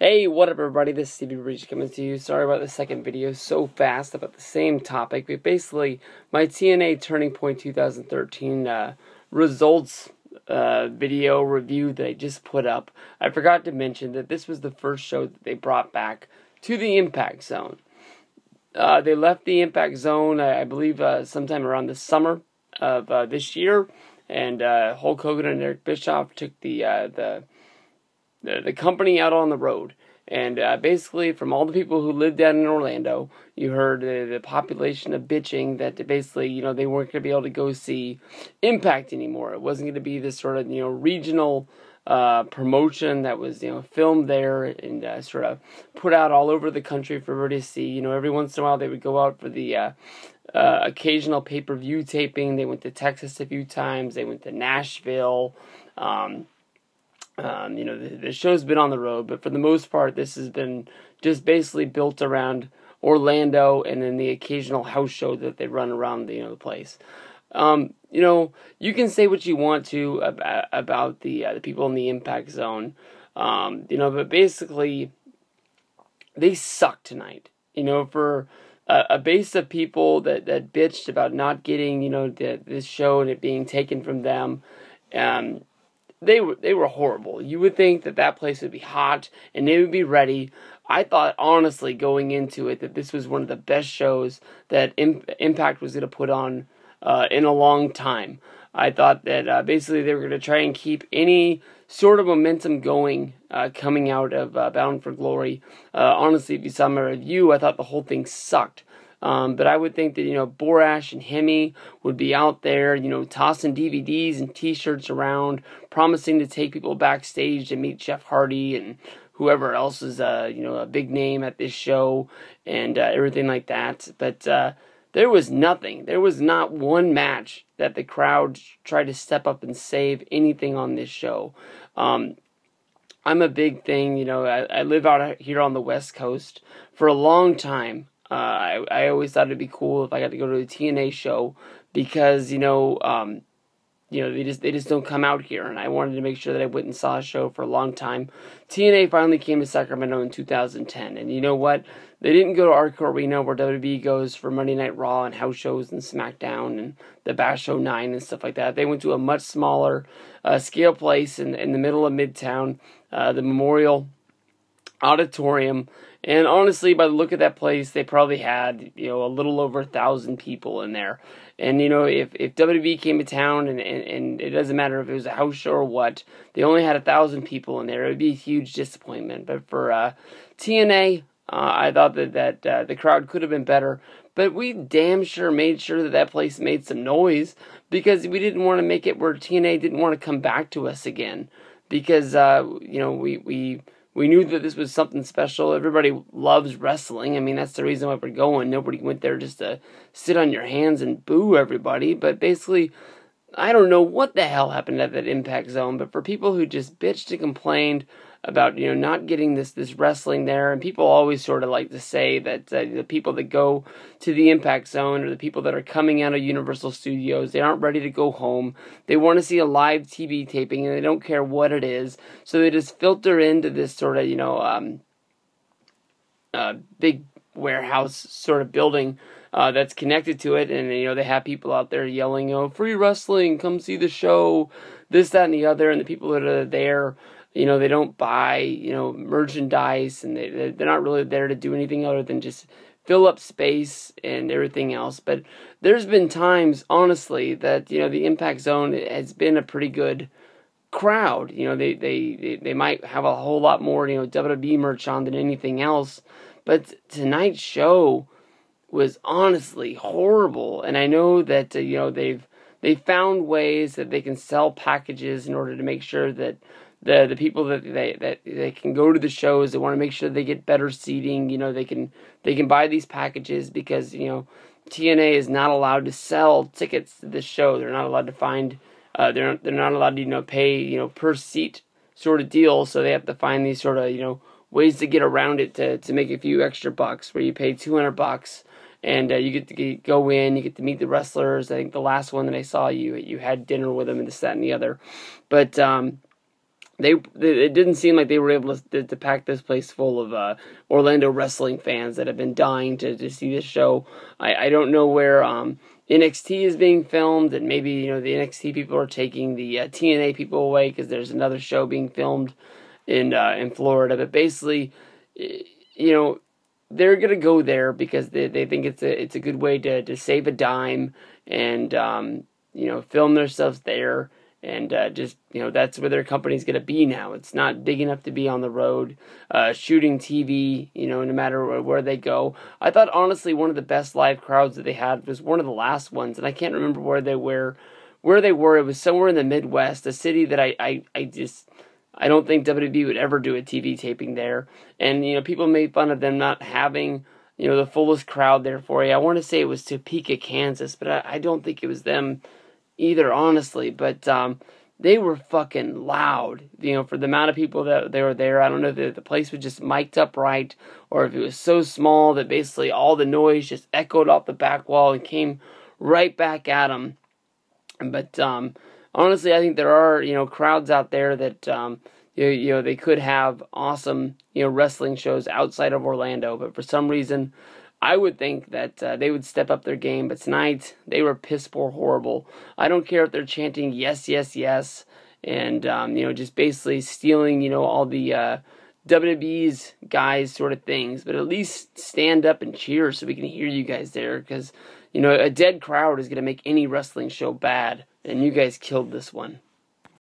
Hey, what up everybody, this is Stevie Breach coming to you. Sorry about the second video so fast about the same topic, but basically my TNA Turning Point 2013 results video review that I just put up. I forgot to mention that this was the first show that they brought back to the Impact Zone. They left the Impact Zone, I believe, sometime around the summer of this year, and Hulk Hogan and Eric Bischoff took the company out on the road. And basically, from all the people who lived down in Orlando, you heard the population of bitching that basically, they weren't going to be able to go see Impact anymore. It wasn't going to be this sort of, regional promotion that was, filmed there and sort of put out all over the country for everybody to see. Every once in a while they would go out for the occasional pay-per-view taping. They went to Texas a few times. They went to Nashville. The show's been on the road, but for the most part, this has been just basically built around Orlando and then the occasional house show that they run around the place. You can say what you want to about the people in the Impact Zone, but basically they suck tonight. For a base of people that bitched about not getting this show and it being taken from them. They were horrible. You would think that place would be hot and they would be ready. I thought, honestly, going into it, that this was one of the best shows that Impact was going to put on in a long time. I thought that basically they were going to try and keep any sort of momentum going coming out of Bound for Glory. Honestly, if you saw my review, I thought the whole thing sucked. But I would think that, Borash and Hemi would be out there, tossing DVDs and t-shirts around, promising to take people backstage to meet Jeff Hardy and whoever else is, a big name at this show and everything like that. But there was nothing. There was not one match that the crowd tried to step up and save anything on this show. I'm a big thing, I live out here on the West Coast for a long time. I always thought it'd be cool if I got to go to a TNA show because they just don't come out here, and I wanted to make sure that I went and saw a show for a long time. TNA finally came to Sacramento in 2010, and you know what? They didn't go to Arco Arena where WWE goes for Monday Night Raw and house shows and SmackDown and the Bash 09 and stuff like that. They went to a much smaller scale place in the middle of Midtown, the Memorial Auditorium. And honestly, by the look of that place, they probably had, a little over 1,000 people in there. And, if WWE came to town, and it doesn't matter if it was a house show or what, they only had 1,000 people in there, it would be a huge disappointment. But for TNA, I thought that the crowd could have been better. But we damn sure made sure that place made some noise because we didn't want to make it where TNA didn't want to come back to us again. Because, we knew that this was something special. Everybody loves wrestling. I mean, that's the reason why we're going. Nobody went there just to sit on your hands and boo everybody. But basically, I don't know what the hell happened at that Impact Zone. But for people who just bitched and complained about, not getting this wrestling there. And people always sort of like to say that the people that go to the Impact Zone or the people that are coming out of Universal Studios, they aren't ready to go home. They want to see a live TV taping and they don't care what it is. So they just filter into this sort of, big warehouse sort of building that's connected to it. And, they have people out there yelling, free wrestling, come see the show, this, that, and the other. And the people that are there, they don't buy, merchandise, and they're not really there to do anything other than just fill up space and everything else. But there's been times, honestly, that, the Impact Zone has been a pretty good crowd. They might have a whole lot more, WWE merch on than anything else. But tonight's show was honestly horrible. And I know that, they've found ways that they can sell packages in order to make sure that the people that they can go to the shows, they want to make sure they get better seating. They can buy these packages because TNA is not allowed to sell tickets to this show. They're not allowed to find they're not allowed to pay per seat sort of deal. So they have to find these sort of ways to get around it to make a few extra bucks. Where you pay $200 and you get to go in, you get to meet the wrestlers. I think the last one that I saw, you had dinner with them and this, that, and the other. But it didn't seem like they were able to pack this place full of Orlando wrestling fans that have been dying to see this show. I don't know where NXT is being filmed, and maybe the NXT people are taking the TNA people away because there's another show being filmed in Florida. But basically, they're gonna go there because they think it's a good way to save a dime and film themselves there. And just, that's where their company's going to be now. It's not big enough to be on the road, shooting TV, no matter where they go. I thought, honestly, one of the best live crowds that they had was one of the last ones, and I can't remember where they were. It was somewhere in the Midwest, a city that I don't think WWE would ever do a TV taping there. And, people made fun of them not having, the fullest crowd there for you. I want to say it was Topeka, Kansas, but I don't think it was them either, honestly. But they were fucking loud, for the amount of people that they were there. I don't know if the place was just mic'd up right, or if it was so small that basically all the noise just echoed off the back wall and came right back at them. But honestly, I think there are crowds out there that they could have awesome wrestling shows outside of Orlando, but for some reason I would think that they would step up their game, but tonight they were piss poor horrible. I don't care if they're chanting yes, yes, yes, and just basically stealing all the WWE's guys sort of things, but at least stand up and cheer so we can hear you guys there, because a dead crowd is going to make any wrestling show bad, and you guys killed this one.